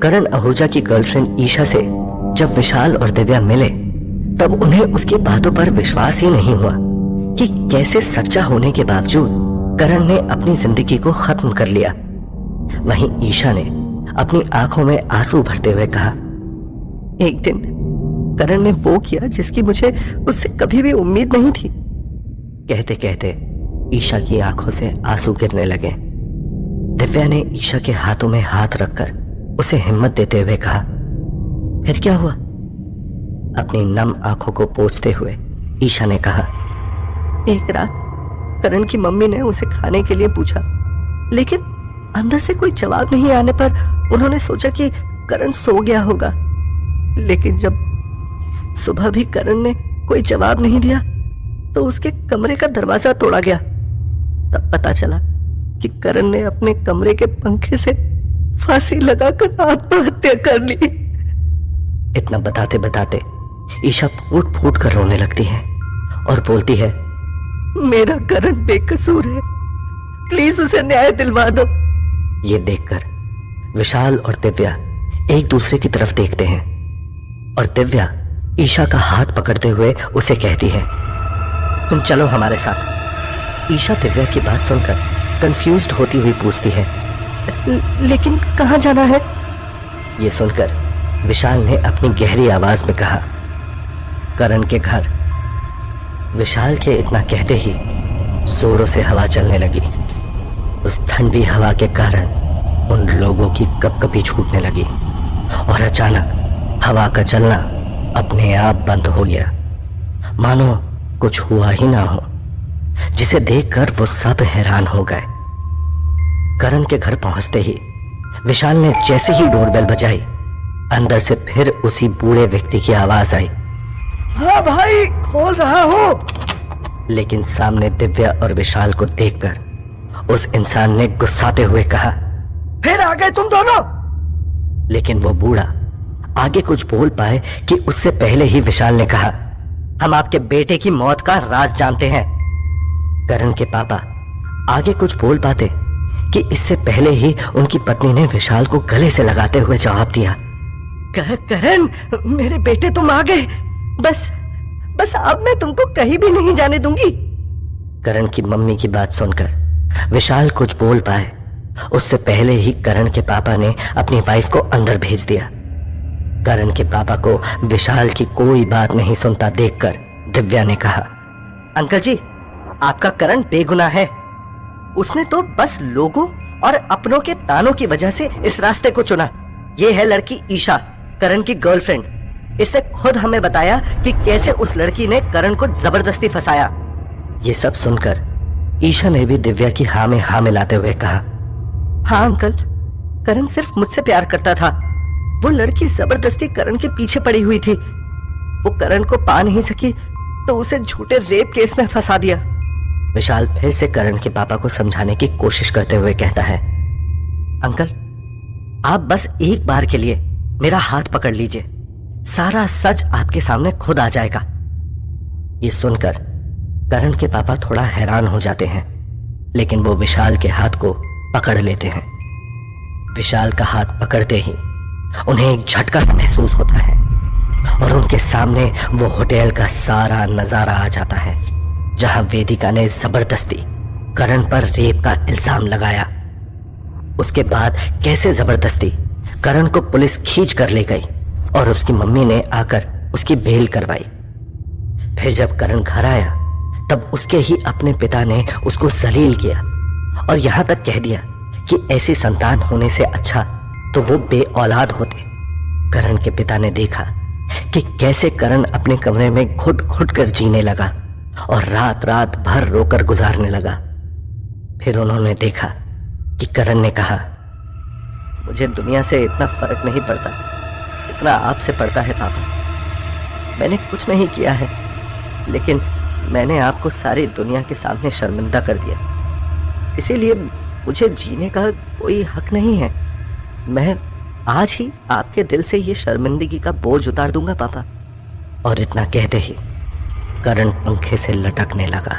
करण आहूजा की गर्लफ्रेंड ईशा से जब विशाल और दिव्या मिले तब उन्हें उसकी बातों पर विश्वास ही नहीं हुआ कि कैसे सच्चा होने के बावजूद करण ने अपनी जिंदगी को खत्म कर लिया। वहीं ईशा ने अपनी आंखों में आंसू भरते हुए कहा, एक दिन करण ने वो किया जिसकी मुझे उससे कभी भी उम्मीद नहीं थी। कहते कहते ईशा की आंखों से आंसू गिरने लगे। दिव्या ने ईशा के हाथों में हाथ रखकर उसे हिम्मत देते हुए कहा, फिर क्या हुआ? अपनी नम आंखों को पोंछते हुए ईशा ने कहा, एक रात करण की मम्मी ने उसे खाने के लिए पूछा, लेकिन अंदर से कोई जवाब नहीं आने पर उन्होंने सोचा कि करण सो गया होगा। लेकिन जब सुबह भी करण ने कोई जवाब नहीं दिया तो उसके कमरे का दरवाजा तोड़ा गया। तब पता चला कि करण ने अपने कमरे के पंखे से फांसी लगाकर आत्महत्या कर ली। इतना बताते बताते ईशा फूट फूट कर रोने लगती है और बोलती है, मेरा करण बेकसूर है, प्लीज उसे न्याय दिलवा दो। ये देखकर विशाल और दिव्या एक दूसरे की तरफ देखते हैं और दिव्या ईशा का हाथ पकड़ते हुए उसे कहती है, तुम चलो हमारे साथ। ईशा दिव्या की बात सुनकर कंफ्यूज्ड होती हुई पूछती है, लेकिन कहाँ जाना है? ये सुनकर विशाल ने अपनी गहरी आवाज में कहा, करण के घर। विशाल के इतना कहते ही जोरों से हवा चलने लगी। उस ठंडी हवा के कारण उन लोगों की कपकपी छूटने लगी और अचानक हवा का चलना अपने आप बंद हो गया, मानो कुछ हुआ ही ना हो, जिसे देखकर वो सब हैरान हो गए। करण के घर पहुंचते ही विशाल ने जैसे ही डोरबेल बजाई, अंदर से फिर उसी बूढ़े व्यक्ति की आवाज आई, हाँ भाई खोल रहा हूं। लेकिन सामने दिव्या और विशाल को देखकर उस इंसान ने गुस्साते हुए कहा, फिर आ गए तुम दोनों। लेकिन वो बूढ़ा आगे कुछ बोल पाए कि उससे पहले ही विशाल ने कहा, हम आपके बेटे की मौत का राज जानते हैं। करण के पापा आगे कुछ बोल पाते कि इससे पहले ही उनकी पत्नी ने विशाल को गले से लगाते हुए जवाब दिया, करण मेरे बेटे तुम आ गए, बस अब मैं तुमको कहीं भी नहीं जाने दूंगी। करण की मम्मी की बात सुनकर विशाल कुछ बोल पाए उससे पहले ही करण के पापा ने अपनी वाइफ को अंदर भेज दिया। करण के पापा को विशाल की कोई बात नहीं सुनता देखकर दिव्या ने कहा, अंकल जी आपका करण बेगुनाह है, उसने तो बस लोगों और अपनों के तानों की वजह से इस रास्ते को चुना। ये है लड़की ईशा, करण की गर्लफ्रेंड। इसने खुद हमें बताया कि कैसे उस लड़की ने करण को जबरदस्ती फंसाया। ये सब सुनकर ईशा ने भी दिव्या की हाँ में हाँ मिलाते हुए कहा, हाँ अंकल, करण सिर्फ मुझसे प्यार करता था। वो लड़की जबरदस्ती करण के पीछे पड़ी हुई थी। वो करण को पा नहीं सकी तो उसे झूठे रेप केस में फंसा दिया। विशाल फिर से करण के पापा को समझाने की कोशिश करते हुए कहता है, अंकल आप बस एक बार के लिए मेरा हाथ पकड़ लीजिए, सारा सच आपके सामने खुद आ जाएगा। ये सुनकर करण के पापा थोड़ा हैरान हो जाते हैं, लेकिन वो विशाल के हाथ को पकड़ लेते हैं। विशाल का हाथ पकड़ते ही उन्हें एक झटका सा महसूस होता है और उनके सामने वो होटल का सारा नजारा आ जाता है जहां वेदिका ने जबरदस्ती करण पर रेप का इल्जाम लगाया। उसके बाद कैसे जबरदस्ती करण को पुलिस खींच कर ले गई और उसकी मम्मी ने आकर उसकी बेल करवाई। फिर जब करण घर आया तब उसके ही अपने पिता ने उसको जलील किया और यहां तक कह दिया कि ऐसी संतान होने से अच्छा तो वो बेऔलाद होते। करण के पिता ने देखा कि कैसे करण अपने कमरे में घुट घुट कर जीने लगा और रात रात भर रोकर गुजारने लगा। फिर उन्होंने देखा कि करण ने कहा, मुझे दुनिया से इतना फर्क नहीं पड़ता इतना आपसे पड़ता है पापा। मैंने कुछ नहीं किया है, लेकिन मैंने आपको सारी दुनिया के सामने शर्मिंदा कर दिया, इसीलिए मुझे जीने का कोई हक नहीं है। मैं आज ही आपके दिल से ये शर्मिंदगी का बोझ उतार दूंगा पापा। और इतना कहते ही करण पंखे से लटकने लगा।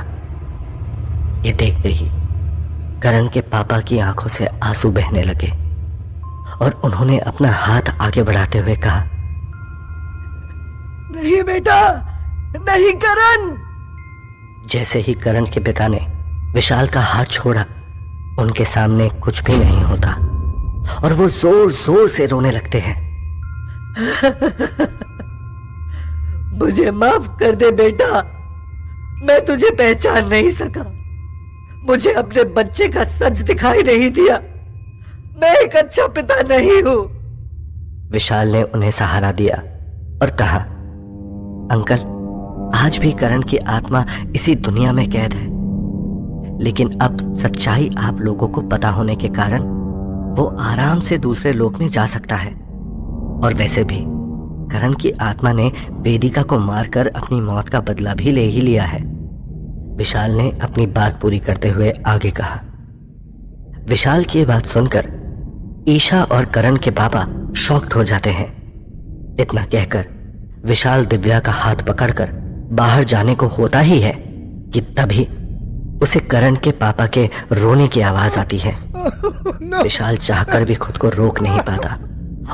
ये देखते ही करण के पापा की आंखों से आंसू बहने लगे और उन्होंने अपना हाथ आगे बढ़ाते हुए कहा, नहीं बेटा, नहीं करण। जैसे ही करण के पिता ने विशाल का हाथ छोड़ा, उनके सामने कुछ भी नहीं होता और वो जोर जोर से रोने लगते हैं। मुझे माफ कर दे बेटा, मैं तुझे पहचान नहीं सका। मुझे अपने बच्चे का सच दिखाई नहीं दिया। मैं एक अच्छा पिता नहीं हूं। विशाल ने उन्हें सहारा दिया और कहा, अंकल, आज भी करण की आत्मा इसी दुनिया में कैद है, लेकिन अब सच्चाई आप लोगों को पता होने के कारण वो आराम से दूसरे लोक में जा सकता है। और वैसे भी करण की आत्मा ने वेदिका को मारकर अपनी मौत का बदला भी ले ही लिया है। विशाल ने अपनी बात पूरी करते हुए आगे कहा। विशाल की बात सुनकर ईशा और करण के पापा शॉक्ड हो जाते हैं। इतना कहकर विशाल दिव्या का हाथ पकड़कर बाहर जाने को होता ही है कि तभी उसे करण के पापा के रोने की आवाज आती है। विशाल चाहकर भी खुद को रोक नहीं पाता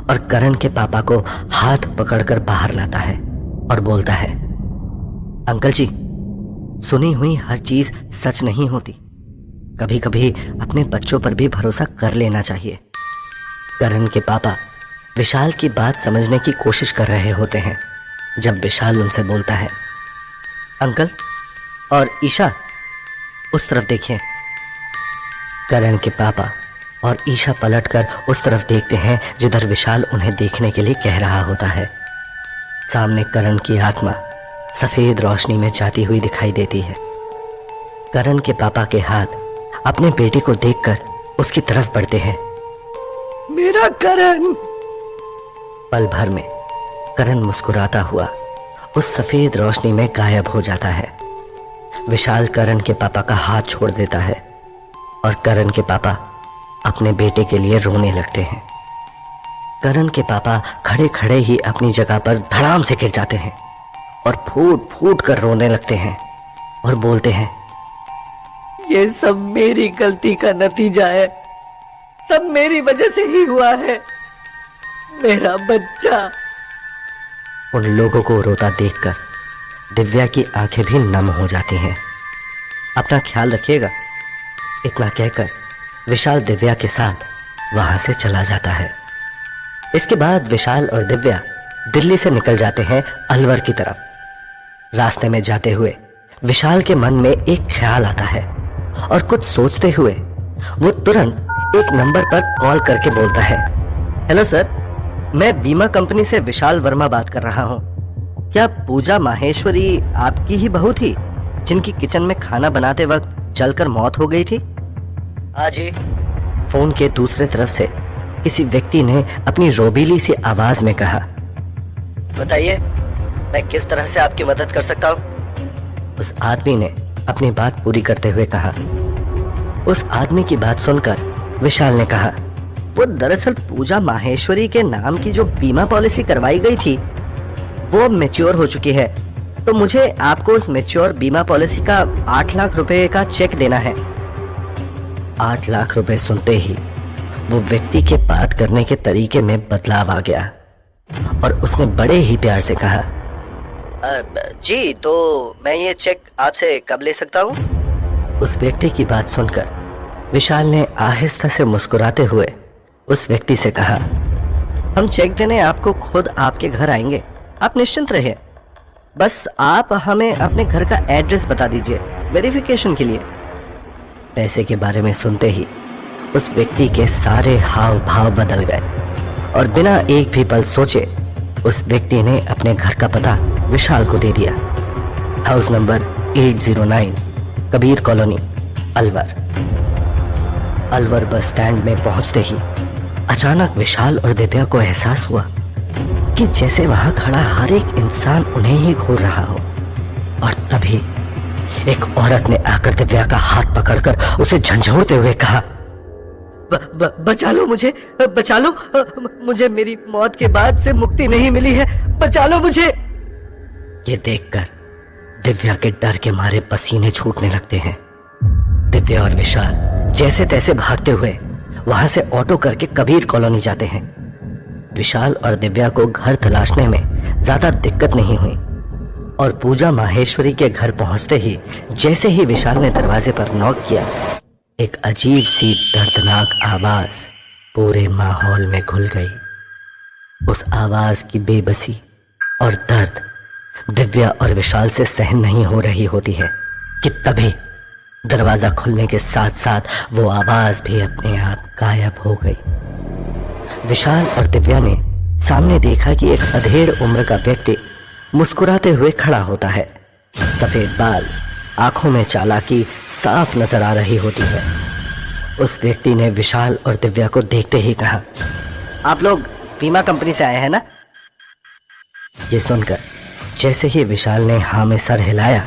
और करण के पापा को हाथ पकड़कर बाहर लाता है और बोलता है, अंकल जी, सुनी हुई हर चीज सच नहीं होती। कभी कभी अपने बच्चों पर भी भरोसा कर लेना चाहिए। करण के पापा विशाल की बात समझने की कोशिश कर रहे होते हैं जब विशाल उनसे बोलता है, अंकल और ईशा, उस तरफ देखिए। करण के पापा और ईशा पलटकर उस तरफ देखते हैं जिधर विशाल उन्हें देखने के लिए कह रहा होता है। सामने करण की आत्मा सफेद रोशनी में जाती हुई दिखाई देती है। करण के पापा के हाथ अपने बेटे को देखकर उसकी तरफ बढ़ते हैं। मेरा करण। पल भर में करण मुस्कुराता हुआ उस सफेद रोशनी में गायब हो जाता है। विशाल करण के पापा का हाथ छोड़ देता है और करण के पापा अपने बेटे के लिए रोने लगते हैं। करण के पापा खड़े खड़े ही अपनी जगह पर धड़ाम से गिर जाते हैं और फूट फूट कर रोने लगते हैं और बोलते हैं, ये सब मेरी गलती का नतीजा है। सब मेरी वजह से ही हुआ है। मेरा बच्चा। उन लोगों को रोता देखकर दिव्या की आंखें भी नम हो जाती हैं। अपना ख्याल रखिएगा, इतना कहकर विशाल दिव्या के साथ वहां से चला जाता है। इसके बाद विशाल और दिव्या दिल्ली से निकल जाते हैं अलवर की तरफ। रास्ते में जाते हुए विशाल के मन में एक ख्याल आता है और कुछ सोचते हुए वो तुरंत एक नंबर पर कॉल करके बोलता है, हेलो सर, मैं बीमा कंपनी से विशाल वर्मा बात कर रहा हूँ। क्या पूजा माहेश्वरी आपकी ही बहू थी जिनकी किचन में खाना बनाते वक्त जलकर मौत हो गई थी? हाँ जी। फोन के दूसरे तरफ से किसी व्यक्ति ने अपनी रोबीली सी आवाज में कहा, बताइए, मैं किस तरह से आपकी मदद कर सकता हूँ? उस आदमी ने अपनी बात पूरी करते हुए कहा। उस आदमी की बात सुनकर विशाल ने कहा, वो दरअसल पूजा माहेश्वरी के नाम की जो बीमा पॉलिसी करवाई गई थी वो मैच्योर हो चुकी है, तो मुझे आपको उस मैच्योर बीमा पॉलिसी का 8 लाख रुपए का चेक देना है। 8 लाख रुपए सुनते ही वो व्यक्ति के बात करने के तरीके में बदलाव आ गया और उसने बड़े ही प्यार से कहा, जी, तो मैं ये चेक आपसे कब ले सकता हूँ? उस व्यक्ति की बात सुनकर विशाल ने आहिस्ता से मुस्कुराते हुए उस व्यक्ति से कहा, हम चेक देने आपको खुद आपके घर आएंगे, आप निश्चिंत रहिए। बस आप हमें अपने घर का एड्रेस बता दीजिए वेरिफिकेशन के लिए। पैसे के बारे में सुनते ही उस व्यक्ति के सारे हाव भाव बदल गए और बिना एक भी पल सोचे उस व्यक्ति ने अपने घर का पता विशाल को दे दिया। House number 809, Kabir colony, Alwar. Alwar bus stand में पहुंचते ही अचानक विशाल और दिव्या को एहसास हुआ कि जैसे वहां खड़ा हर एक इंसान उन्हें ही घूर रहा हो। और तभी एक औरत ने आकर दिव्या का हाथ पकड़कर उसे झंझोड़ते हुए कहा, बचा लो मुझे, बचा लो मुझे, मेरी मौत के बाद से मुक्ति नहीं मिली है, बचा लो मुझे। ये देखकर दिव्या के डर के मारे पसीने छूटने लगते हैं। दिव्या और विशाल जैसे तैसे भागते हुए वहां से ऑटो करके कबीर कॉलोनी जाते हैं। विशाल और दिव्या को घर तलाशने में ज्यादा दिक्कत नहीं हुई और पूजा माहेश्वरी के घर पहुंचते ही जैसे ही विशाल ने दरवाजे पर नॉक किया, एक अजीब सी दर्दनाक आवाज पूरे माहौल में घुल गई। उस आवाज की बेबसी और दर्द दिव्या और विशाल से सहन नहीं हो रही होती है कि तभी दरवाजा खुलने के साथ साथ वो आवाज भी अपने आप गायब हो गई। विशाल और दिव्या ने सामने देखा कि एक अधेड़ उम्र का व्यक्ति मुस्कुराते हुए खड़ा होता है। सफेद बाल, आंखों में चालाकी साफ नजर आ रही होती है। उस व्यक्ति ने विशाल और दिव्या को देखते ही कहा, आप लोग बीमा कंपनी से आए हैं ना? ये सुनकर जैसे ही विशाल ने हाँ में सर हिलाया,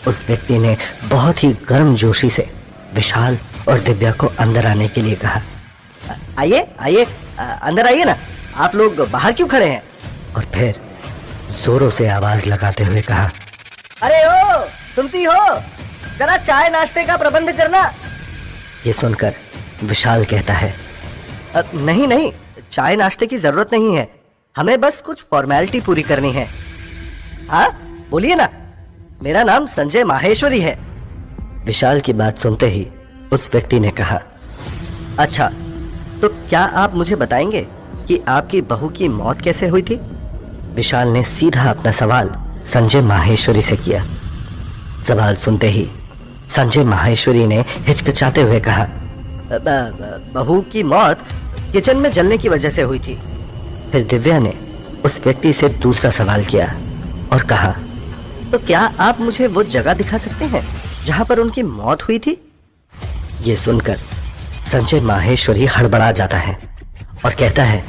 उस व्यक्ति ने बहुत ही गर्मजोशी से विशाल और दिव्या को अंदर आने के लिए कहा। आइए आइए, अंदर आइए ना, आप लोग बाहर क्यों खड़े हैं? और फिर जोरों से आवाज लगाते हुए कहा, अरे ओ सुनती हो, जरा चाय नाश्ते का प्रबंध करना। ये सुनकर विशाल कहता है, नहीं नहीं, चाय नाश्ते की जरूरत नहीं है, हमें बस कुछ फॉर्मेलिटी पूरी करनी है। हाँ बोलिए ना, मेरा नाम संजय माहेश्वरी है। विशाल की बात सुनते ही उस व्यक्ति ने कहा, अच्छा तो क्या आप मुझे बताएंगे कि आपकी बहू की मौत कैसे हुई थी? विशाल ने सीधा अपना सवाल संजय माहेश्वरी से किया। सवाल सुनते ही संजय माहेश्वरी ने हिचकिचाते हुए कहा, बहू की मौत किचन में जलने की वजह से हुई थी। फिर दिव्या ने उस व्यक्ति से दूसरा सवाल किया और कहा, तो क्या आप मुझे वो जगह दिखा सकते हैं जहां पर उनकी मौत हुई थी? ये सुनकर संजय माहेश्वरी हड़बड़ा जाता है और कहता है,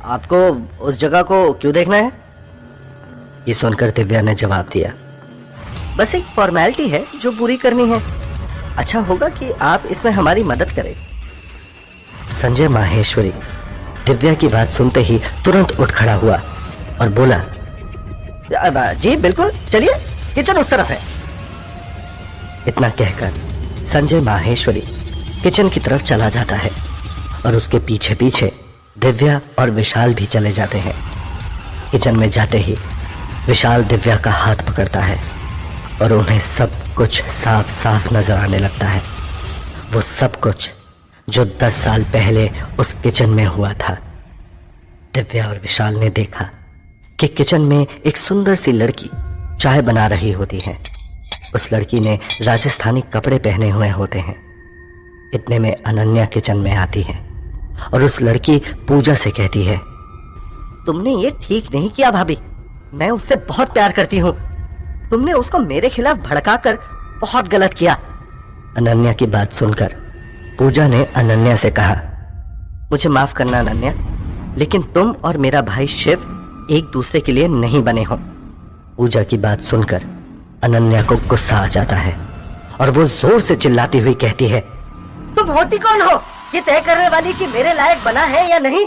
आपको उस जगह को क्यों देखना है? ये सुनकर दिव्या ने जवाब दिया, बस एक फॉर्मेलिटी है जो पूरी करनी है, अच्छा होगा कि आप इसमें हमारी मदद करें। संजय माहेश्वरी दिव्या की बात सुनते ही तुरंत उठ खड़ा हुआ और बोला, जी बिल्कुल, चलिए किचन उस तरफ है। इतना कहकर संजय माहेश्वरी किचन की तरफ चला जाता है और उसके पीछे पीछे दिव्या और विशाल भी चले जाते हैं। किचन में जाते ही विशाल दिव्या का हाथ पकड़ता है और उन्हें सब कुछ साफ साफ नजर आने लगता है। वो सब कुछ जो 10 साल पहले उस किचन में हुआ था। दिव्या और विशाल ने देखा कि किचन में एक सुंदर सी लड़की चाय बना रही होती है। उस लड़की ने राजस्थानी कपड़े पहने हुए होते हैं। इतने में अनन्या किचन में आती है और उस लड़की पूजा से कहती है, तुमने ये ठीक नहीं किया भाभी, मैं उससे बहुत प्यार करती हूँ, तुमने उसको मेरे खिलाफ भड़काकर बहुत गलत किया। अनन्या की बात सुनकर पूजा ने अनन्या से कहा, मुझे माफ करना अनन्या, लेकिन तुम और मेरा भाई शिव एक दूसरे के लिए नहीं बने हो। पूजा की बात सुनकर अनन्या को गुस्सा आ जाता है और वो जोर से चिल्लाती हुई कहती है, तुम होती कौन हो ये तय करने वाली कि मेरे लायक बना है या नहीं?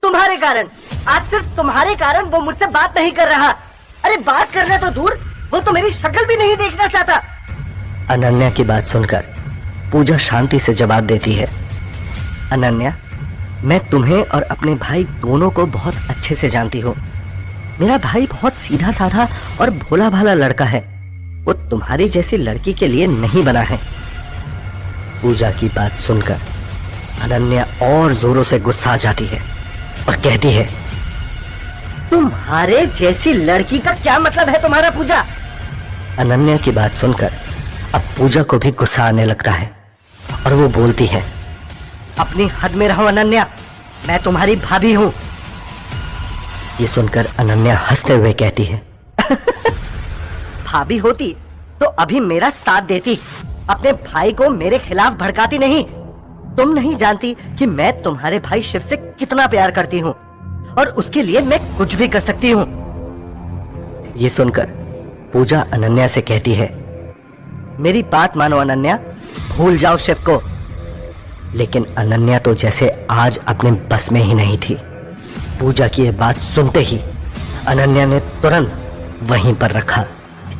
तुम्हारे कारण, आज सिर्फ तुम्हारे कारण वो मुझसे बात नहीं कर रहा। अरे बात करना तो दूर, वो तो मेरी शक्ल भी नहीं देखना चाहता। अनन्या की बात सुनकर पूजा शांति से जवाब देती है, अनन्या, मैं तुम्हें और अपने भाई दोनों को बहुत अच्छे से जानती हूँ। मेरा भाई बहुत सीधा साधा और भोला भाला लड़का है, वो तुम्हारी जैसी लड़की के लिए नहीं बना है। पूजा की बात सुनकर अनन्या और जोरों से गुस्सा जाती है और कहती है, तुम्हारे जैसी लड़की का क्या मतलब है तुम्हारा पूजा? अनन्या की बात सुनकर अब पूजा को भी गुस्सा आने लगता है और वो बोलती है, अपनी हद में रहो अनन्या, मैं तुम्हारी भाभी हूं। ये सुनकर अनन्या हंसते हुए कहती है, भाभी होती तो अभी मेरा साथ देती, अपने भाई को मेरे खिलाफ भड़काती नहीं। तुम नहीं जानती कि मैं तुम्हारे भाई शिव से कितना प्यार करती हूँ और उसके लिए मैं कुछ भी कर सकती हूँ। ये सुनकर पूजा अनन्या से कहती है, मेरी बात मानो अनन्या, भूल जाओ शिव को। लेकिन अनन्या तो जैसे आज अपने बस में ही नहीं थी। पूजा की यह बात सुनते ही अनन्या ने तुरंत वहीं पर रखा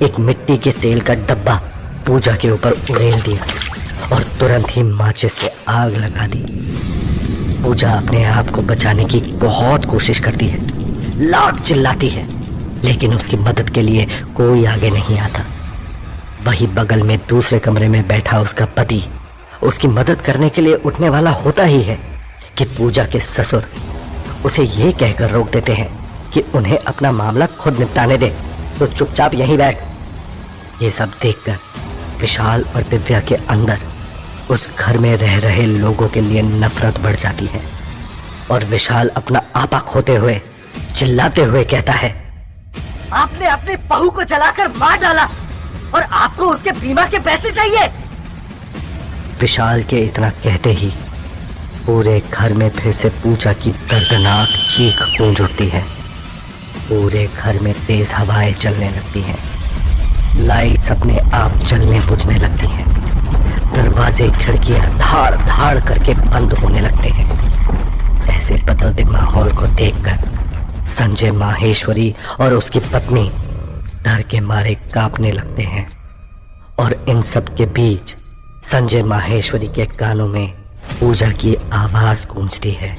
एक मिट्टी के तेल का डब्बा पूजा के ऊपर उड़ेल दिया और तुरंत ही माचिस से आग लगा दी। पूजा अपने आप को बचाने की बहुत कोशिश करती है, लाख चिल्लाती है, लेकिन उसकी मदद के लिए कोई आगे नहीं आता। वही बगल में दूसरे कमरे में बैठा उसका पति उसकी मदद करने के लिए उठने वाला होता ही है कि पूजा के ससुर उसे ये कहकर रोक देते हैं कि उन्हें अपना मामला खुद निपटाने दे, तो चुपचाप यहीं बैठ। ये सब देखकर विशाल और दिव्या के अंदर उस घर में रह रहे लोगों के लिए नफरत बढ़ जाती है और विशाल अपना आपा खोते हुए चिल्लाते हुए कहता है, आपने अपनी बहू को जलाकर मार डाला और आपको उसके बीमा के पैसे चाहिए। विशाल के इतना कहते ही पूरे घर में फिर से पूजा की दर्दनाक चीख गूंज उठती है। पूरे घर में तेज हवाएं चलने लगती हैं, लाइट्स अपने आप जलने बुझने लगती हैं, दरवाजे खिड़कियां धाड़ धाड़ करके बंद होने लगते हैं। ऐसे बदलते माहौल को देखकर संजय माहेश्वरी और उसकी पत्नी डर के मारे कांपने लगते हैं और इन सब के बीच संजय माहेश्वरी के कानों में पूजा की आवाज गूंजती है,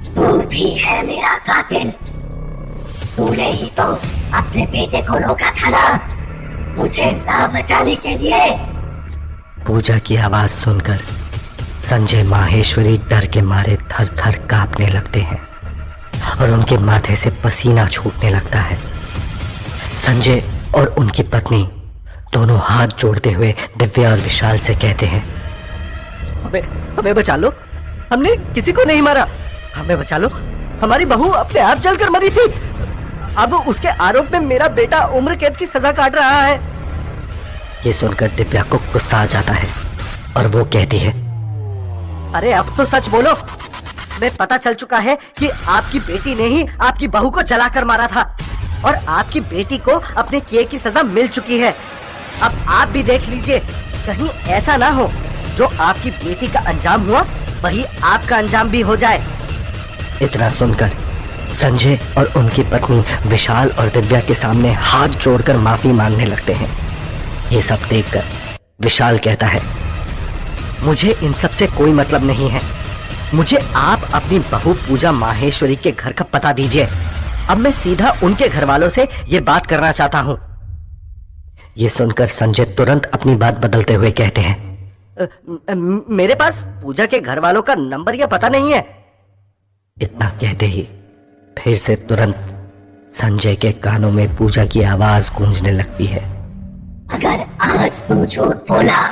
तू भी है मेरा कातिल। तूने ही तो अपने बेटे को रोका था ना, मुझे ना बचाने के लिए। पूजा की आवाज सुनकर संजय माहेश्वरी डर के मारे थर थर कांपने लगते हैं और उनके माथे से पसीना छूटने लगता है। संजय और उनकी पत्नी दोनों हाथ जोड़ते हुए दिव्या और विशाल से कहते हैं, हमें बचा लो, हमने किसी को नहीं मारा, हमें बचा लो, हमारी बहू अपने आप जलकर मरी थी। अब उसके आरोप में मेरा बेटा उम्र कैद की सजा काट रहा है। ये सुनकर दिव्या को गुस्सा आ जाता है और वो कहती है, अरे अब तो सच बोलो, मैं पता चल चुका है कि आपकी बेटी ने ही आपकी बहू को जलाकर मारा था और आपकी बेटी को अपने किए की सजा मिल चुकी है। अब आप भी देख लीजिए, कहीं ऐसा ना हो जो आपकी बेटी का अंजाम हुआ वही आपका अंजाम भी हो जाए। इतना सुनकर संजय और उनकी पत्नी विशाल और दिव्या के सामने हाथ जोड़कर माफी मांगने लगते हैं। ये सब देखकर विशाल कहता है, मुझे इन सब से कोई मतलब नहीं है, मुझे आप अपनी बहू पूजा माहेश्वरी के घर का पता दीजिए। अब मैं सीधा उनके घर वालों से ये बात करना चाहता हूँ। ये सुनकर संजय तुरंत अपनी बात बदलते हुए कहते हैं, मेरे पास पूजा के घर वालों का नंबर या पता नहीं है। इतना कहते ही फिर से तुरंत संजय के कानों में पूजा की आवाज गूंजने लगती है, अगर आज तू झूठ बोला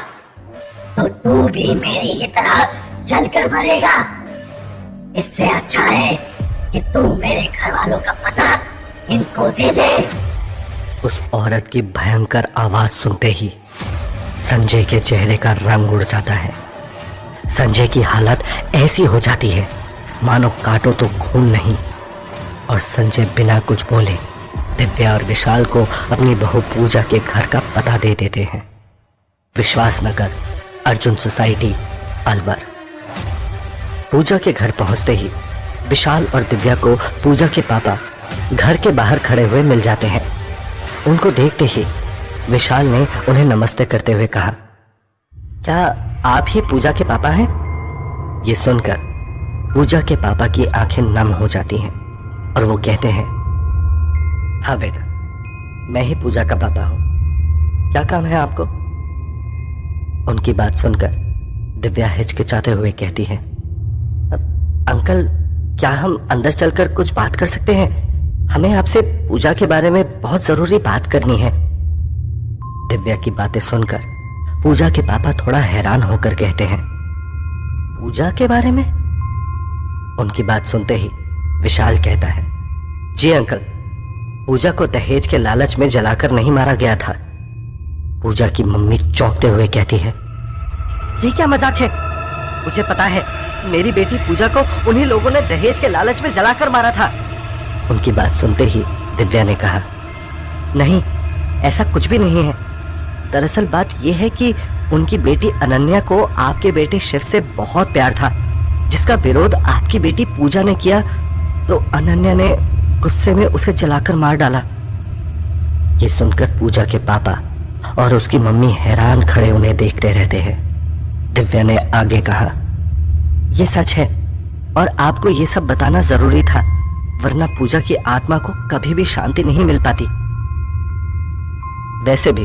तो तू भी मेरी ही तरह जलकर मरेगा। इससे अच्छा है कि तू मेरे घर वालों का पता इनको दे दे। उस औरत की भयंकर आवाज सुनते ही संजय के चेहरे का रंग उड़ जाता है। संजय की हालत ऐसी हो जाती है मानो काटो तो खून नहीं, और संजय बिना कुछ बोले दिव्या और विशाल को अपनी बहू पूजा के घर का पता दे देते हैं। विश्वासनगर, अर्जुन सोसाइटी, अलवर। पूजा के घर पहुंचते ही विशाल और दिव्या को पूजा के पापा घर के बाहर खड़े हुए मिल जाते हैं। उनको देखते ही विशाल ने उन्हें नमस्ते करते हुए कहा, क्या आप ही पूजा के पापा हैं? ये सुनकर पूजा के पापा की आंखें नम हो जाती हैं और वो कहते हैं, हाँ बेटा, मैं ही पूजा का पापा हूं, क्या काम है आपको? उनकी बात सुनकर दिव्या हिचकिचाते हुए कहती है, अंकल, क्या हम अंदर चलकर कुछ बात कर सकते हैं? हमें आपसे पूजा के बारे में बहुत जरूरी बात करनी है। दिव्या की बातें सुनकर पूजा के पापा थोड़ा हैरान होकर कहते हैं, पूजा के बारे में? उनकी बात सुनते ही विशाल कहता है, जी अंकल, पूजा को दहेज के लालच में जलाकर नहीं मारा गया था। पूजा की मम्मी चौंकते हुए कहती है, ये क्या मजाक है? मुझे पता है, मेरी बेटी पूजा को उन्हीं लोगों ने दहेज के लालच में जलाकर मारा था। उनकी बात सुनते ही दिव्या ने कहा, नहीं, ऐसा कुछ भी नहीं है। दरअसल बात यह है कि उनकी बेटी अनन्या को आपके बेटे शिव से बहुत प्यार था, जिसका विरोध आपकी बेटी पूजा ने किया तो अनन्या ने गुस्से में उसे जलाकर मार डाला। ये सुनकर पूजा के पापा और उसकी मम्मी हैरान खड़े उन्हें देखते रहते हैं। दिव्या ने आगे कहा, यह सच है और आपको यह सब बताना जरूरी था, वरना पूजा की आत्मा को कभी भी शांति नहीं मिल पाती। वैसे भी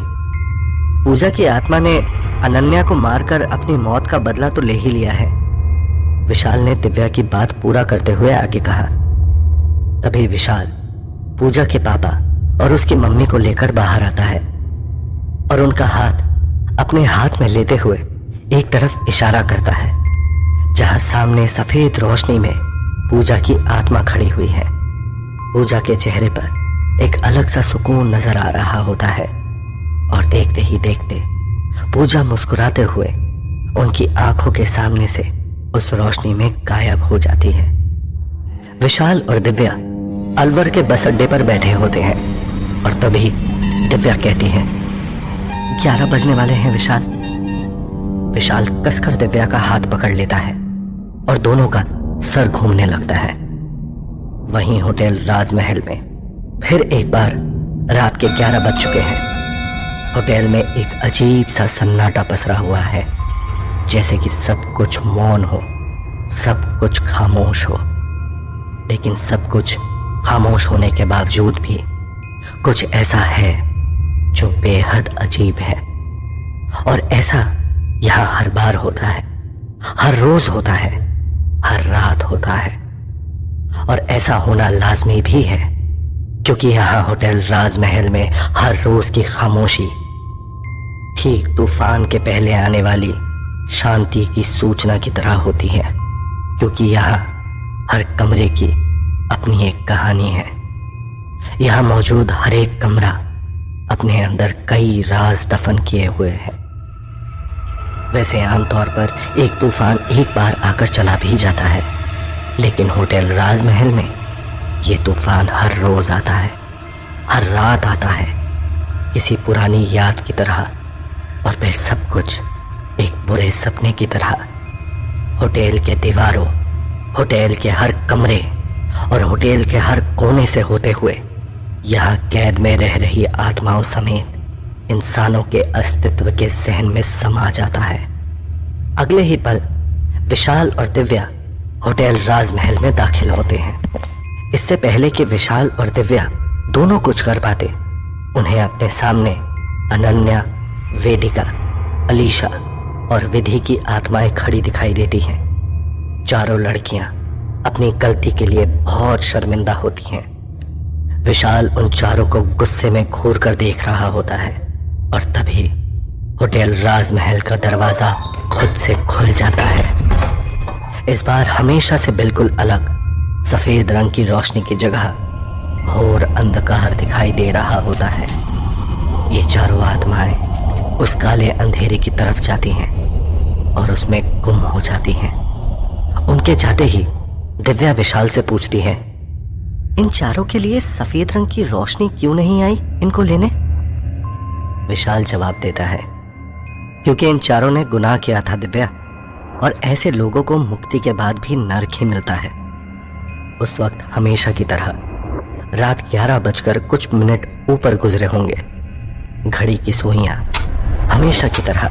पूजा की आत्मा ने अनन्या को मारकर अपनी मौत का बदला तो ले ही लिया है। विशाल ने दिव्या की बात पूरा करते हुए आगे कहा। तभी विशाल पूजा के पापा और उसकी मम्मी को लेकर बाहर आता है और उनका हाथ अपने हाथ में लेते हुए एक तरफ इशारा करता है, जहां सामने सफेद रोशनी में पूजा की आत्मा खड़ी हुई है। पूजा के चेहरे पर एक अलग सा सुकून नजर आ रहा होता है और देखते ही देखते पूजा मुस्कुराते हुए उनकी आंखों के सामने से उस रोशनी में गायब हो जाती है। विशाल और दिव्या अलवर के बस अड्डे पर बैठे होते हैं और तभी दिव्या कहती है, 11 बजने वाले हैं विशाल। विशाल कसकर दिव्या का हाथ पकड़ लेता है और दोनों का सर घूमने लगता है। वहीं होटल राजमहल में फिर एक बार रात के 11 बज चुके हैं। होटल में एक अजीब सा सन्नाटा पसरा हुआ है, जैसे कि सब कुछ मौन हो, सब कुछ खामोश हो। लेकिन सब कुछ खामोश होने के बावजूद भी कुछ ऐसा है जो बेहद अजीब है। और ऐसा यहां हर बार होता है, हर रोज होता है, हर रात होता है। और ऐसा होना लाजमी भी है, क्योंकि यहां होटल राजमहल में हर रोज की खामोशी ठीक तूफान के पहले आने वाली शांति की सूचना की तरह होती है। क्योंकि यहां हर कमरे की अपनी एक कहानी है। यहां मौजूद हर एक कमरा अपने अंदर कई राज दफन किए हुए है। वैसे आमतौर पर एक तूफान एक बार आकर चला भी जाता है, लेकिन होटल राजमहल में ये तूफान हर रोज आता है, हर रात आता है, किसी पुरानी याद की तरह। और फिर सब कुछ एक बुरे सपने की तरह। होटल के दीवारों, होटल के हर कमरे और होटल के हर कोने से होते हुए यहाँ कैद में रह रही आत्माओं समेत इंसानों के अस्तित्व के सहन में समा जाता है। अगले ही पल विशाल और दिव्या होटल राजमहल में दाखिल होते हैं। इससे पहले कि विशाल और दिव्या दोनों कुछ कर पाते, उन्हें अपने सामने अनन्या, वेदिका, अलीशा और विधि की आत्माएं खड़ी दिखाई देती हैं। चारों लड़कियां अपनी गलती के लिए बहुत शर्मिंदा होती हैं। विशाल उन चारों को गुस्से में घूर कर देख रहा होता है और तभी होटल राजमहल का दरवाजा खुद से खुल जाता है। इस बार हमेशा से बिल्कुल अलग सफेद रंग की रोशनी की जगह घोर अंधकार दिखाई दे रहा होता है। ये चारों आत्माएं उस काले अंधेरे की तरफ जाती हैं और उसमें गुम हो जाती हैं। उनके जाते ही दिव्या विशाल से पूछती है, इन चारों के लिए सफेद रंग की रोशनी क्यों नहीं आई इनको लेने? विशाल जवाब देता है, क्योंकि इन चारों ने गुनाह किया था दिव्या, और ऐसे लोगों को मुक्ति के बाद भी नरक ही मिलता है। उस वक्त हमेशा की तरह रात 11 बजकर कुछ मिनट ऊपर गुजरे होंगे। घड़ी की सुइयां हमेशा की तरह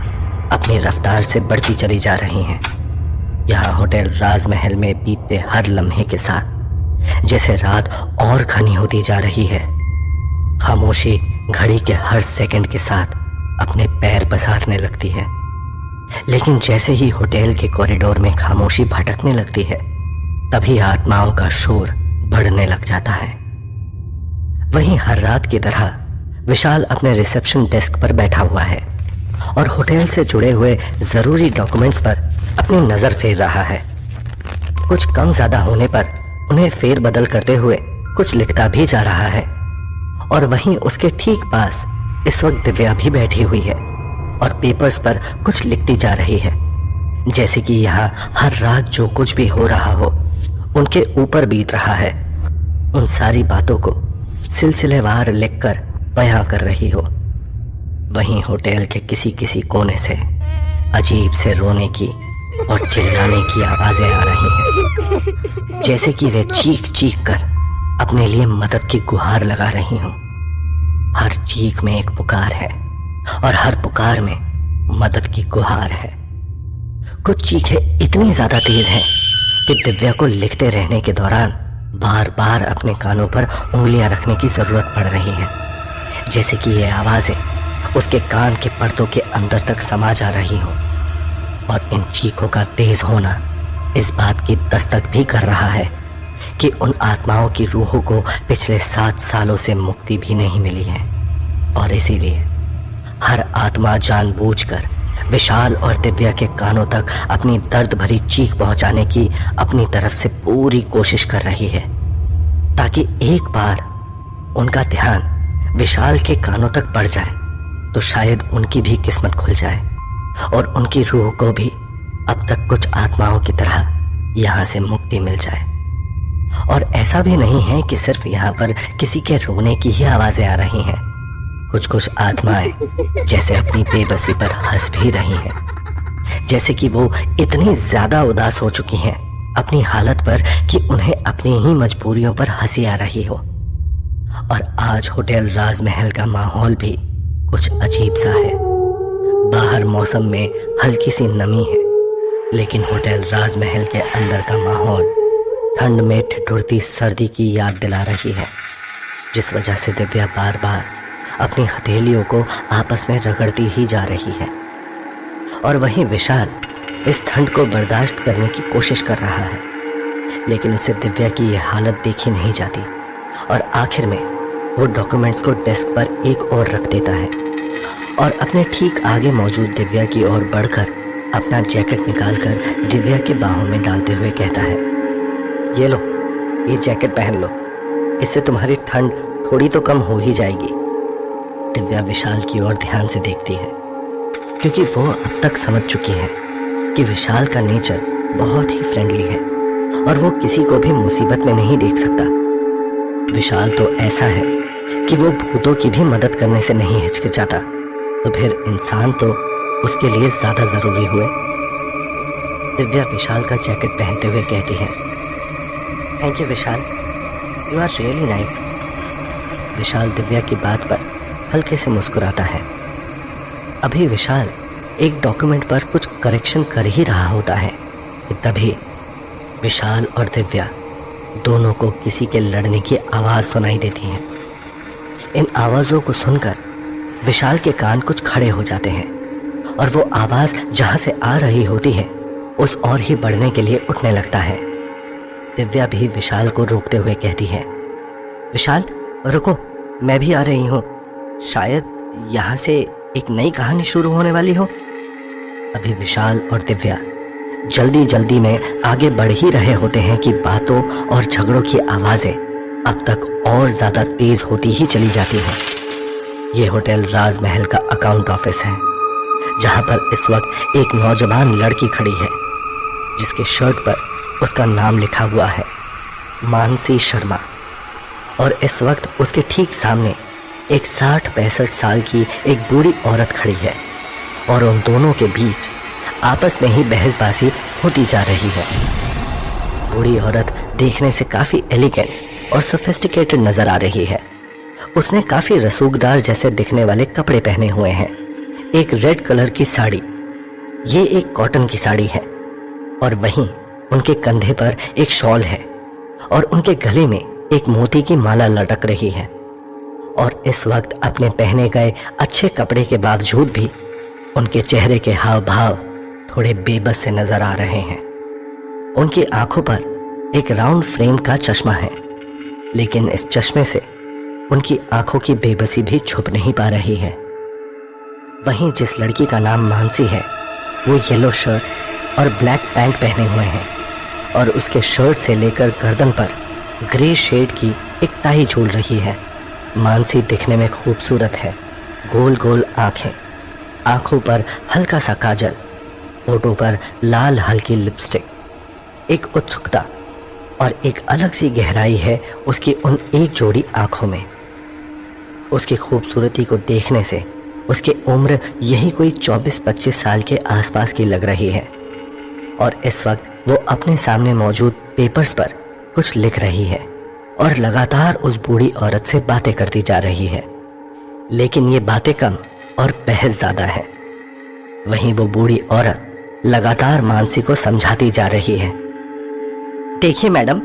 अपनी रफ्तार से बढ़ती चली जा रही हैं। यहाँ होटल राजमहल में बीतते हर लम्हे के साथ जैसे रात और घनी होती जा रही है। खामोशी घड़ी के हर सेकंड के साथ अपने पैर पसारने लगती है। लेकिन जैसे ही होटल के कॉरिडोर में खामोशी भटकने लगती है, तभी आत्माओं का शोर बढ़ने लग जाता है। वहीं हर रात की तरह विशाल अपने रिसेप्शन डेस्क पर बैठा हुआ है और होटल से जुड़े हुए जरूरी डॉक्यूमेंट्स पर अपनी नजर फेर रहा है। कुछ कम ज्यादा होने पर उन्हें फेर बदल करते हुए कुछ लिखता भी जा रहा है। और वहीं उसके ठीक पास इस वक्त दिव्या भी बैठी हुई है और पेपर्स पर कुछ लिखती जा रही है, जैसे कि यहाँ हर रात जो कुछ भी हो रहा हो उनके ऊपर बीत रहा है। उन सारी बातों को सिलसिलेवार लिखकर बयां कर रही हो। वहीं होटल के किसी किसी कोने से अजीब से रोने की और चिल्लाने की आवाजें आ रही हैं, जैसे कि वे चीख चीख कर अपने लिए मदद की गुहार लगा रही हों। हर चीख में एक पुकार है, और हर पुकार में मदद की गुहार है। कुछ चीखें इतनी ज्यादा तेज हैं कि दिव्या को लिखते रहने के दौरान बार बार अपने कानों पर उंगलियां रखने की जरूरत पड़ रही है, जैसे कि ये आवाजें उसके कान के पर्दों के अंदर तक समा जा रही हो। और इन चीखों का तेज होना इस बात की दस्तक भी कर रहा है कि उन आत्माओं की रूहों को पिछले 7 सालों से मुक्ति भी नहीं मिली है। और इसीलिए हर आत्मा जानबूझकर विशाल और दिव्या के कानों तक अपनी दर्द भरी चीख पहुंचाने की अपनी तरफ से पूरी कोशिश कर रही है, ताकि एक बार उनका ध्यान विशाल के कानों तक पड़ जाए तो शायद उनकी भी किस्मत खुल जाए और उनकी रूह को भी अब तक कुछ आत्माओं की तरह यहाँ से मुक्ति मिल जाए। और ऐसा भी नहीं है कि सिर्फ यहाँ पर किसी के रोने की ही आवाजें आ रही हैं। कुछ कुछ आत्माएं जैसे अपनी बेबसी पर हंस भी रही हैं, जैसे कि वो इतनी ज्यादा उदास हो चुकी हैं अपनी हालत पर कि उन्हें अपनी ही मजबूरियों पर हंसी आ रही हो। और आज होटल राजमहल का माहौल भी कुछ अजीब सा है। बाहर मौसम में हल्की सी नमी है, लेकिन होटल राजमहल के अंदर का माहौल ठंड में ठिठुरती सर्दी की याद दिला रही है, जिस वजह से दिव्या बार बार अपनी हथेलियों को आपस में रगड़ती ही जा रही है। और वहीं विशाल इस ठंड को बर्दाश्त करने की कोशिश कर रहा है, लेकिन उसे दिव्या की यह हालत देखी नहीं जाती। और आखिर में वो डॉक्यूमेंट्स को डेस्क पर एक और रख देता है और अपने ठीक आगे मौजूद दिव्या की ओर बढ़कर अपना जैकेट निकालकर दिव्या की बाहों में डालते हुए कहता है, ये लो, ये जैकेट पहन लो, इससे तुम्हारी ठंड थोड़ी तो कम हो ही जाएगी। दिव्या विशाल की ओर ध्यान से देखती है, क्योंकि वो अब तक समझ चुकी है कि विशाल का नेचर बहुत ही फ्रेंडली है और वो किसी को भी मुसीबत में नहीं देख सकता। विशाल तो ऐसा है कि वो भूतों की भी मदद करने से नहीं हिचकिचाता, तो फिर इंसान तो उसके लिए ज्यादा जरूरी हुए। दिव्या विशाल का जैकेट पहनते हुए कहती है, thank you Vishal, you are really nice. Vishal Divya की बात पर हल्के से मुस्कुराता है। अभी विशाल एक डॉक्यूमेंट पर कुछ करेक्शन कर ही रहा होता है कि तभी विशाल और दिव्या दोनों को किसी के लड़ने की आवाज सुनाई देती है। इन आवाजों को सुनकर विशाल के कान कुछ खड़े हो जाते हैं और वो आवाज जहां से आ रही होती है उस और ही बढ़ने के लिए उठने लगता है। दिव्या भी विशाल को रोकते हुए कहती है, विशाल रुको, मैं भी आ रही हूँ, शायद यहाँ से एक नई कहानी शुरू होने वाली हो। अभी विशाल और दिव्या जल्दी जल्दी में आगे बढ़ ही रहे होते हैं कि बातों और झगड़ों की आवाजें अब तक और ज्यादा तेज होती ही चली जाती हैं। ये होटल राजमहल का अकाउंट ऑफिस है, जहां पर इस वक्त एक नौजवान लड़की खड़ी है जिसके शर्ट पर उसका नाम लिखा हुआ है मानसी शर्मा। और इस वक्त उसके ठीक सामने एक 60-65 साल की एक बूढ़ी औरत खड़ी है और उन दोनों के बीच आपस में ही बहसबाजी होती जा रही है। बूढ़ी औरत देखने से काफी एलिगेंट और सोफिस्टिकेटेड नजर आ रही है। उसने काफी रसूखदार जैसे दिखने वाले कपड़े पहने हुए हैं, एक रेड कलर की साड़ी, ये एक कॉटन की साड़ी है, और वहीं उनके कंधे पर एक शॉल है और उनके गले में एक मोती की माला लटक रही है। और इस वक्त अपने पहने गए अच्छे कपड़े के बावजूद भी उनके चेहरे के हाव भाव थोड़े बेबस से नजर आ रहे हैं। उनकी आंखों पर एक राउंड फ्रेम का चश्मा है, लेकिन इस चश्मे से उनकी आंखों की बेबसी भी छुप नहीं पा रही है। वहीं जिस लड़की का नाम मानसी है वो येलो शर्ट और ब्लैक पैंट पहने हुए हैं और उसके शर्ट से लेकर गर्दन पर ग्रे शेड की एक टाई झूल रही है। मानसी दिखने में खूबसूरत है, गोल गोल आंखें, आंखों पर हल्का सा काजल, होठों पर लाल हल्की लिपस्टिक। एक उत्सुकता और एक अलग सी गहराई है उसकी उन एक जोड़ी आंखों में। उसकी खूबसूरती को देखने से उसकी उम्र यही कोई 24-25 साल के आसपास की लग रही है और इस वक्त वो अपने सामने मौजूद पेपर्स पर कुछ लिख रही है और लगातार उस बूढ़ी औरत से बातें करती जा रही है। लेकिन ये बातें कम और बहस ज्यादा है। वहीं वो बूढ़ी औरत लगातार मानसी को समझाती जा रही है। देखिए मैडम,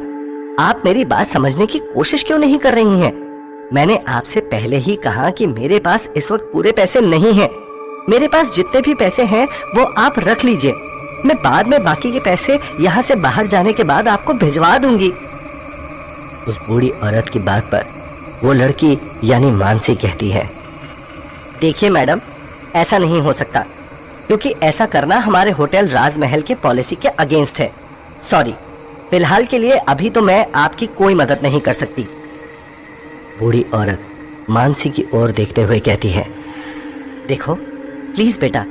आप मेरी बात समझने की कोशिश क्यों नहीं कर रही हैं? मैंने आपसे पहले ही कहा कि मेरे पास इस वक्त पूरे पैसे नहीं हैं। मेरे पास जितने भी पैसे हैं वो आप रख लीजिए। मैं बाद में बाकी के पैसे यहाँ से बाहर जाने के बाद आपको भिजवा दूंगी। उस बूढ़ी औरत की बात पर वो लड़की यानी मानसी कहती है, देखिए मैडम, ऐसा नहीं हो सकता, क्योंकि ऐसा करना हमारे होटल राजमहल के पॉलिसी के अगेंस्ट है। सॉरी, फिलहाल के लिए अभी तो मैं आपकी कोई मदद नहीं कर सकती। बूढ़ी औरत मानसी की ओर देखते हुए कहती है, देखो प्लीज बेटा,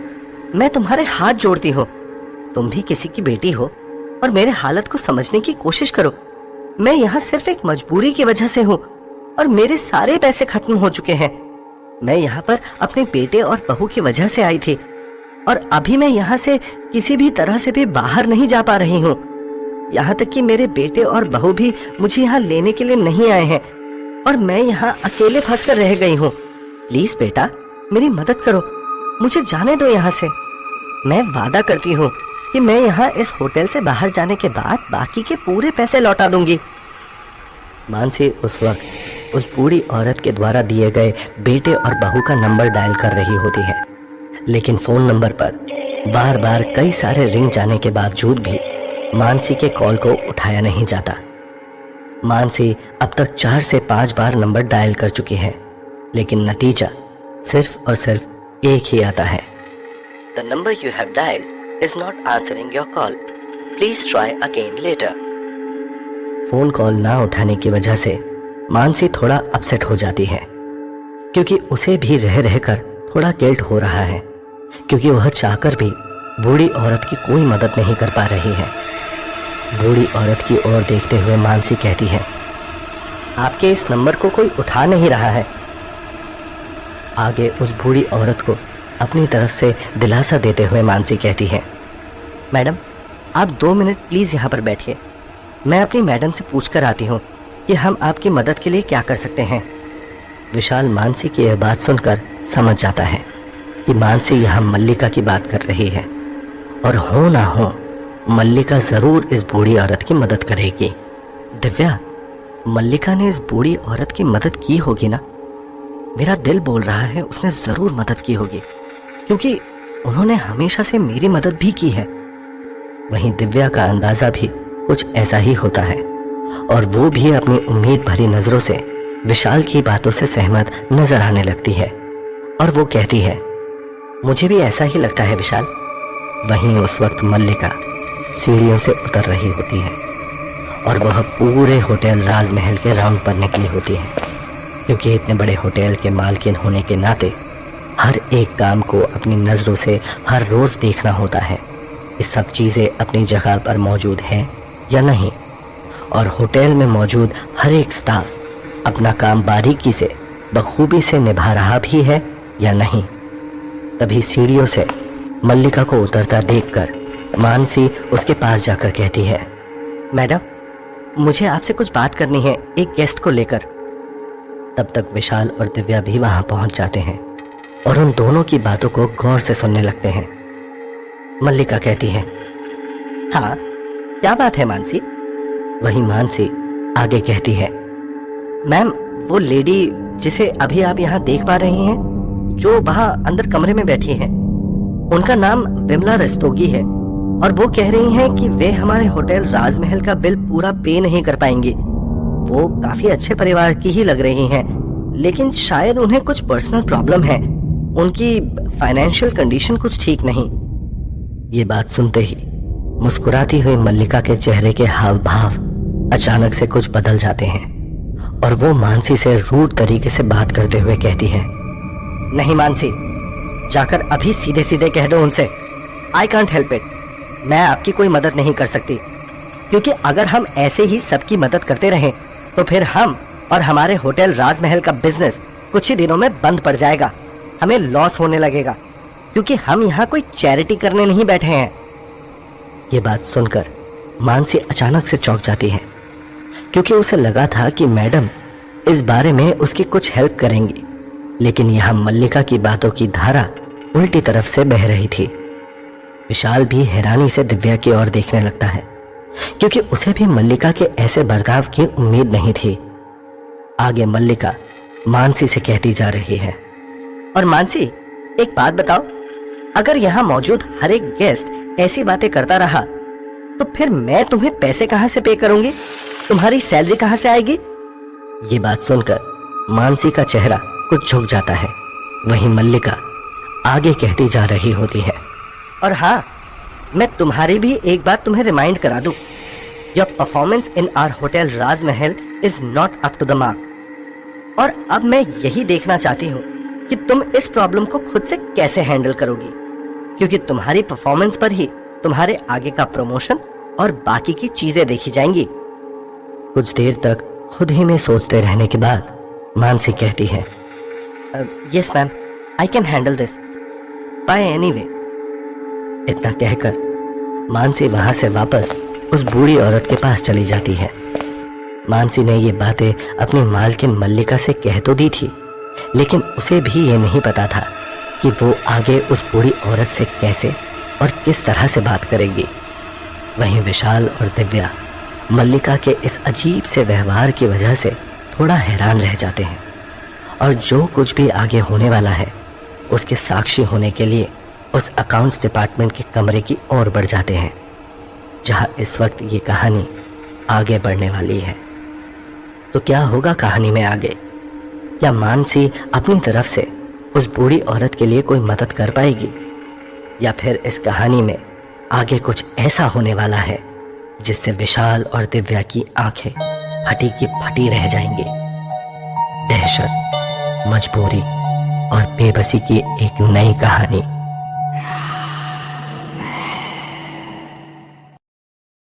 मैं तुम्हारे हाथ जोड़ती हूँ। तुम भी किसी की बेटी हो और मेरे हालत को समझने की कोशिश करो। मैं यहाँ सिर्फ एक मजबूरी की वजह से हूँ और मेरे सारे पैसे खत्म हो चुके हैं। मैं यहाँ पर अपने बेटे और बहू की वजह से आई थी और अभी मैं यहाँ से किसी भी तरह से भी बाहर नहीं जा पा रही हूँ। यहाँ तक कि मेरे बेटे और बहू भी मुझे यहाँ लेने के लिए नहीं आए हैं और मैं यहाँ अकेले फंस कर रह गई हूँ। प्लीज बेटा, मेरी मदद करो, मुझे जाने दो यहाँ से। मैं वादा करती हूँ कि मैं यहाँ इस होटल से बाहर जाने के बाद बाकी के पूरे पैसे लौटा दूंगी। मानसी उस वक्त उस बूढ़ी औरत के द्वारा दिए गए बेटे और बहू का नंबर डायल कर रही होती है, लेकिन फोन नंबर पर बार बार कई सारे रिंग जाने के बावजूद भी मानसी के कॉल को उठाया नहीं जाता। मानसी अब तक 4 से 5 बार नंबर डायल कर चुकी है, लेकिन नतीजा सिर्फ और सिर्फ एक ही आता है, the number you have dialled is not answering your call, please try again later. Phone call ना उठाने की वजह से मानसी थोड़ा अपसेट हो जाती है, क्योंकि उसे भी रह रहकर थोड़ा गिल्ट हो रहा है, क्योंकि वह चाहकर भी बूढ़ी औरत की कोई मदद नहीं कर पा रही है। बूढ़ी औरत की ओर देखते हुए मानसी कहती है, आपके इस नंबर को कोई उठा नहीं रहा है। आगे उस बूढ़ी औरत को अपनी तरफ से दिलासा देते हुए मानसी कहती है, मैडम, आप 2 मिनट प्लीज यहाँ पर बैठिए। मैं अपनी मैडम से पूछ कर आती हूँ कि हम आपकी मदद के लिए क्या कर सकते हैं। विशाल मानसी की यह बात सुनकर समझ जाता है कि मानसी यहाँ मल्लिका की बात कर रही है, और हो ना हो मल्लिका जरूर इस बूढ़ी औरत की मदद करेगी। दिव्या, मल्लिका ने इस बूढ़ी औरत की मदद की होगी ना? मेरा दिल बोल रहा है उसने जरूर मदद की होगी, क्योंकि उन्होंने हमेशा से मेरी मदद भी की है। वहीं दिव्या का अंदाजा भी कुछ ऐसा ही होता है, और वो भी अपनी उम्मीद भरी नजरों से विशाल की बातों से सहमत नजर आने लगती है, और वो कहती है, मुझे भी ऐसा ही लगता है विशाल। वहीं उस वक्त मल्लिका सीढ़ियों से उतर रही होती है और वह पूरे होटल राजमहल के राउंड पर निकली होती है, क्योंकि इतने बड़े होटल के मालकिन होने के नाते हर एक काम को अपनी नज़रों से हर रोज़ देखना होता है कि सब चीज़ें अपनी जगह पर मौजूद हैं या नहीं, और होटल में मौजूद हर एक स्टाफ अपना काम बारीकी से बखूबी से निभा रहा भी है या नहीं। तभी सीढ़ियों से मल्लिका को उतरता देखकर मानसी उसके पास जाकर कहती है, मैडम, मुझे आपसे कुछ बात करनी है एक गेस्ट को लेकर। तब तक विशाल और दिव्या भी वहां पहुंच जाते हैं और उन दोनों की बातों को गौर से सुनने लगते हैं। मल्लिका कहती है, हाँ क्या बात है मानसी? वही मानसी आगे कहती है, मैम, वो लेडी जिसे अभी आप यहाँ देख पा रही हैं, जो वहाँ अंदर कमरे में बैठी हैं, उनका नाम विमला रस्तोगी है, और वो कह रही हैं कि वे हमारे होटल राजमहल का बिल पूरा पे नहीं कर पाएंगी। वो काफी अच्छे परिवार की ही लग रही हैं, लेकिन शायद उन्हें कुछ पर्सनल प्रॉब्लम है। उनकी फाइनेंशियल कंडीशन कुछ ठीक नहीं। ये बात सुनते ही मुस्कुराती हुई मल्लिका के चेहरे के हाव भाव अचानक से कुछ बदल जाते हैं, और वो मानसी से रूड तरीके से बात करते हुए कहती है, नहीं मानसी, जाकर अभी सीधे सीधे कह दो उनसे, आई कांट हेल्प इट, मैं आपकी कोई मदद नहीं कर सकती, क्योंकि अगर हम ऐसे ही सबकी मदद करते रहें तो फिर हम और हमारे होटल राजमहल का बिजनेस कुछ ही दिनों में बंद पड़ जाएगा। हमें लॉस होने लगेगा, क्योंकि हम यहाँ कोई चैरिटी करने नहीं बैठे हैं। ये बात सुनकर मानसी अचानक से चौंक जाती है, क्योंकि उसे लगा था कि मैडम इस बारे में उसकी कुछ हेल्प करेंगी, लेकिन यहां मल्लिका की बातों की धारा उल्टी तरफ से बह रही थी। विशाल भी हैरानी से दिव्या की ओर देखने लगता है, क्योंकि उसे भी मल्लिका के ऐसे बर्ताव की उम्मीद नहीं थी। आगे मल्लिका मानसी से कहती जा रही है, और मानसी, एक बात बताओ, अगर यहाँ मौजूद हर एक गेस्ट ऐसी बातें करता रहा तो फिर मैं तुम्हें पैसे कहां से पे करूंगी? तुम्हारी सैलरी कहां से आएगी? ये बात सुनकर मानसी का चेहरा कुछ झुक जाता है। वहीं मल्लिका आगे कहती जा रही होती है, और हाँ, मैं तुम्हारी भी एक बात तुम्हें रिमाइंड करा दूं। Your performance in our hotel Rajmahal is not up to the mark. और अब मैं यही देखना चाहती हूँ कि तुम इस प्रॉब्लम को खुद से कैसे हैंडल करोगी, क्योंकि तुम्हारी परफॉर्मेंस पर ही तुम्हारे आगे का प्रमोशन और बाकी की चीजें देखी जाएंगी। कुछ देर तक खुद ही में सोचते रहने के बाद मानसी कहती है, yes ma'am, I can handle this by any way. इतना कहकर मानसी वहां से वापस उस बूढ़ी औरत के पास चली जाती है। मानसी ने ये बातें अपनी मालकिन मल्लिका से कह तो दी थी, लेकिन उसे भी ये नहीं पता था कि वो आगे उस बूढ़ी औरत से कैसे और किस तरह से बात करेगी। वहीं विशाल और दिव्या मल्लिका के इस अजीब से व्यवहार की वजह से थोड़ा हैरान रह जाते हैं, और जो कुछ भी आगे होने वाला है उसके साक्षी होने के लिए उस अकाउंट्स डिपार्टमेंट के कमरे की ओर बढ़ जाते हैं, जहां इस वक्त ये कहानी आगे बढ़ने वाली है। तो क्या होगा कहानी में आगे? क्या मानसी अपनी तरफ से उस बूढ़ी औरत के लिए कोई मदद कर पाएगी, या फिर इस कहानी में आगे कुछ ऐसा होने वाला है जिससे विशाल और दिव्या की आंखें फटी की फटी रह जाएंगी? दहशत, मजबूरी और बेबसी की एक नई कहानी